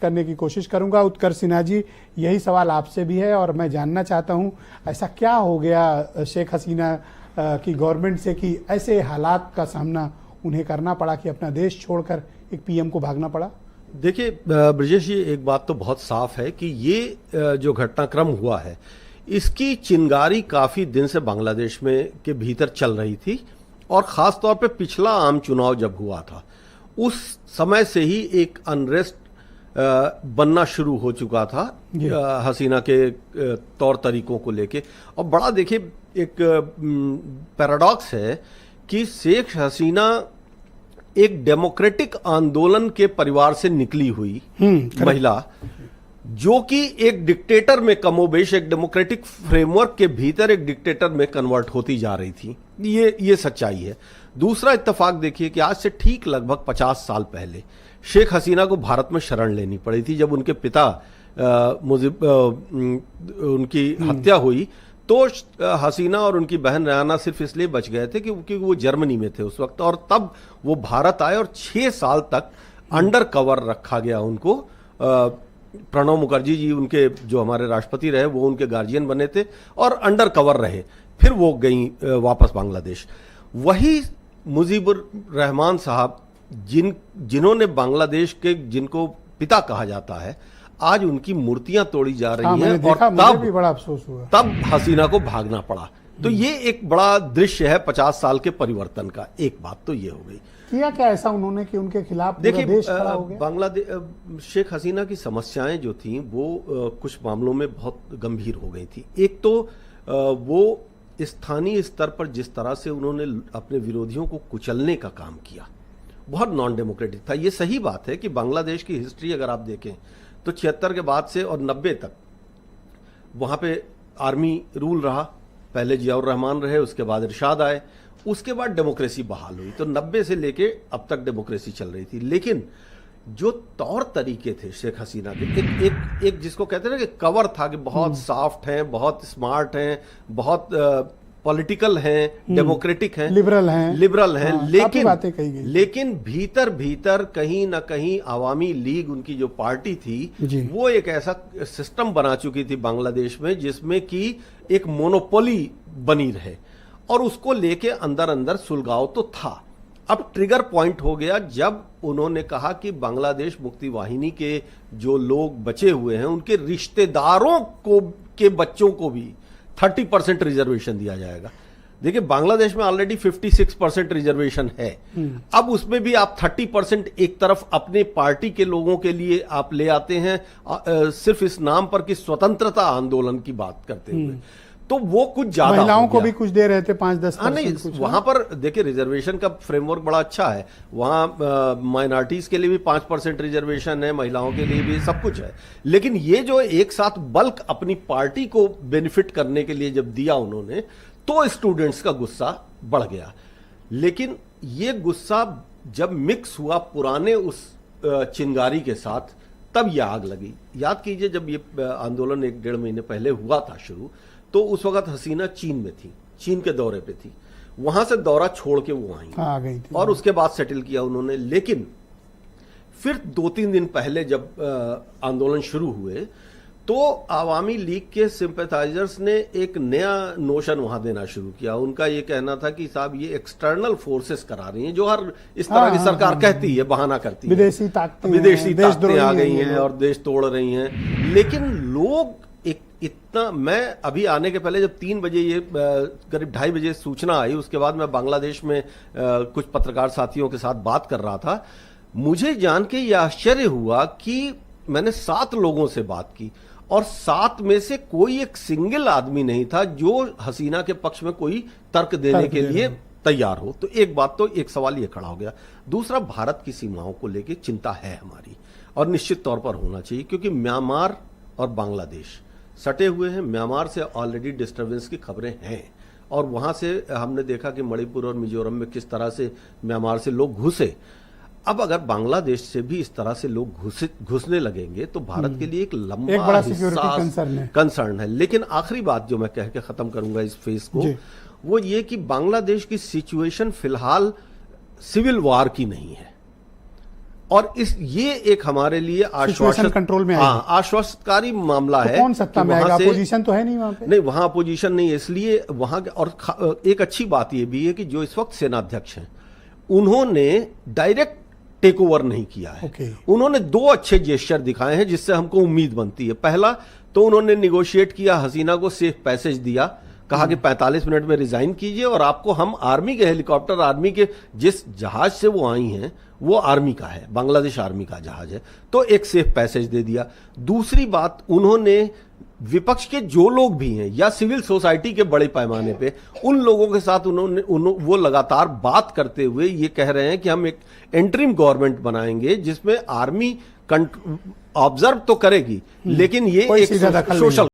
करने की कोशिश करूंगा। उत्कर्ष सिन्हा जी, यही सवाल आपसे भी है और मैं जानना चाहता हूं, ऐसा क्या हो गया शेख हसीना की गवर्नमेंट से कि ऐसे हालात का सामना उन्हें करना पड़ा कि अपना देश छोड़कर एक पीएम को भागना पड़ा? देखिए ब्रजेश जी, एक बात तो बहुत साफ है कि ये जो घटनाक्रम हुआ है, इसकी चिंगारी काफी दिन से बांग्लादेश में के भीतर चल रही थी, और खास तौर पे पिछला आम चुनाव जब हुआ था उस समय से ही एक अनरेस्ट बनना शुरू हो चुका था हसीना के तौर तरीकों को लेके। और बड़ा देखिए एक पैराडॉक्स है कि शेख हसीना एक डेमोक्रेटिक आंदोलन के परिवार से निकली हुई महिला, जो कि एक डिक्टेटर में कमोबेश एक डेमोक्रेटिक फ्रेमवर्क के भीतर एक डिक्टेटर में कन्वर्ट होती जा रही थी। ये सच्चाई है। दूसरा इत्तेफाक देखिए कि आज से ठीक लगभग 50 साल पहले शेख हसीना को भारत में शरण लेनी पड़ी थी। जब उनके पिता उनकी हत्या हुई तो हसीना और उनकी बहन रयाना सिर्फ इसलिए बच गए थे क्योंकि वो जर्मनी में थे उस वक्त, और तब वो भारत आए और 6 साल तक अंडर कवर रखा गया उनको। प्रणब मुखर्जी जी उनके जो हमारे राष्ट्रपति रहे वो उनके गार्जियन बने थे और अंडर कवर रहे। फिर वो गई वापस बांग्लादेश। वही मुजीबुर रहमान साहब जिन्होंने बांग्लादेश के जिनको पिता कहा जाता है, आज उनकी मूर्तियां तोड़ी जा रही हैं, और तब भी बड़ा अफसोस हुआ, तब हसीना को भागना पड़ा। तो ये एक बड़ा दृश्य है 50 साल के परिवर्तन का। एक बात तो ये हो गई। किया क्या ऐसा उन्होंने कि उनके खिलाफ देखिए देश खड़ा हो गया? बांग्लादेश शेख हसीना की समस्याएं जो थी वो कुछ मामलों में बहुत गंभीर हो गई थी। एक तो वो स्थानीय स्तर पर जिस तरह से उन्होंने अपने विरोधियों को कुचलने का काम किया, बहुत नॉन डेमोक्रेटिक था। ये सही बात है कि बांग्लादेश की हिस्ट्री अगर आप देखें तो 76 के बाद से और 90 तक वहां पे आर्मी रूल रहा। पहले जियाउर रहमान रहे, उसके बाद इरशाद आए, उसके बाद डेमोक्रेसी बहाल हुई। तो 90 से लेके अब तक डेमोक्रेसी चल रही थी। लेकिन जो तौर तरीके थे शेख हसीना के, एक जिसको कहते हैं ना कि कवर था कि बहुत सॉफ्ट हैं, बहुत स्मार्ट हैं, बहुत पॉलिटिकल हैं, डेमोक्रेटिक हैं, लिबरल हैं, हाँ, लेकिन भीतर भीतर कहीं ना कहीं आवामी लीग उनकी जो पार्टी थी वो एक ऐसा सिस्टम बना चुकी थी बांग्लादेश में जिसमें कि एक मोनोपोली बनी रहे, और उसको लेके अंदर अंदर सुलगाव तो था। अब ट्रिगर पॉइंट हो गया जब उन्होंने कहा कि बांग्लादेश मुक्ति वाहिनी के जो लोग बचे हुए हैं उनके रिश्तेदारों को के बच्चों को भी 30% रिजर्वेशन दिया जाएगा। देखिए बांग्लादेश में ऑलरेडी 56% रिजर्वेशन है, अब उसमें भी आप 30% एक तरफ अपने पार्टी के लोगों के लिए आप ले आते हैं, सिर्फ इस नाम पर कि स्वतंत्रता आंदोलन की बात करते हुए। तो वो कुछ ज्यादा महिलाओं को भी कुछ दे रहे थे 5-10%। नहीं, वहां पर देखिए रिजर्वेशन का फ्रेमवर्क बड़ा अच्छा है। वहां माइनॉरिटीज के लिए भी 5% रिजर्वेशन है, महिलाओं के लिए भी सब कुछ है। लेकिन ये जो एक साथ बल्क अपनी पार्टी को बेनिफिट करने के लिए जब दिया उन्होंने, तो स्टूडेंट्स का गुस्सा बढ़ गया। लेकिन ये गुस्सा जब मिक्स हुआ पुराने उस चिंगारी के साथ, तब ये आग लगी। याद कीजिए जब ये आंदोलन 1-1.5 महीने पहले हुआ था शुरू, तो उस वक्त हसीना चीन में थी, चीन के दौरे पे थी। वहां से दौरा छोड़ के वो आ गई थी, और उसके बाद सेटल किया उन्होंने। लेकिन फिर 2-3 दिन पहले जब आंदोलन शुरू हुए तो आवामी लीग के सिंपैथाइजर्स ने एक नया नोशन वहां देना शुरू किया। उनका ये कहना था कि साहब ये एक्सटर्नल फोर्सेस करा रही हैं, जो हर इस तरह की सरकार कहती है, बहाना करती है, विदेशी ताकतें आ गई हैं और देश तोड़ रही हैं। लेकिन लोग इतना, मैं अभी आने के पहले जब 3 बजे ये करीब 2:30 बजे सूचना आई, उसके बाद मैं बांग्लादेश में कुछ पत्रकार साथियों के साथ बात कर रहा था। मुझे जान के ये आश्चर्य हुआ कि मैंने 7 लोगों से बात की और 7 में से कोई एक सिंगल आदमी नहीं था जो हसीना के पक्ष में कोई तर्क देने के लिए तैयार हो। तो एक बात तो एक सवाल ये खड़ा हो गया। दूसरा, भारत की सीमाओं को लेकर चिंता है हमारी, और निश्चित तौर पर होना चाहिए, क्योंकि म्यांमार और बांग्लादेश सटे हुए हैं। म्यांमार से ऑलरेडी डिस्टर्बेंस की खबरें हैं, और वहां से हमने देखा कि मणिपुर और मिजोरम में किस तरह से म्यांमार से लोग घुसे। अब अगर बांग्लादेश से भी इस तरह से लोग घुसने लगेंगे तो भारत के लिए एक लंबा कंसर्न है। लेकिन आखिरी बात जो मैं कह के खत्म करूंगा इस फेज को, वो ये कि बांग्लादेश की सिचुएशन फिलहाल सिविल वॉर की नहीं है। और ये एक हमारे लिए सिचुएशन कंट्रोल में हाँ, आश्वासनकारी मामला तो है। कौन सत्ता में आएगा? वहां से अपोजिशन तो है नहीं वहां पे। नहीं, वहां अपोजिशन नहीं, इसलिए वहां और एक अच्छी बात यह भी है कि जो इस वक्त सेनाध्यक्ष हैं उन्होंने डायरेक्ट टेक ओवर नहीं किया है। उन्होंने दो अच्छे जेस्चर दिखाए हैं जिससे हमको उम्मीद बनती है। पहला तो उन्होंने निगोशिएट किया, हसीना को सेफ पैसेज दिया, कहा कि 45 मिनट में रिजाइन कीजिए और आपको हम आर्मी के हेलीकॉप्टर, आर्मी के जिस जहाज से वो आई हैं वो आर्मी का है, बांग्लादेश आर्मी का जहाज है, तो एक सेफ पैसेज दे दिया। दूसरी बात, उन्होंने विपक्ष के जो लोग भी हैं या सिविल सोसाइटी के बड़े पैमाने पे उन लोगों के साथ वो लगातार बात करते हुए ये कह रहे हैं कि हम एक एंटरिम गवर्नमेंट बनाएंगे जिसमें आर्मी ऑब्जर्व तो करेगी लेकिन ये एक सोशल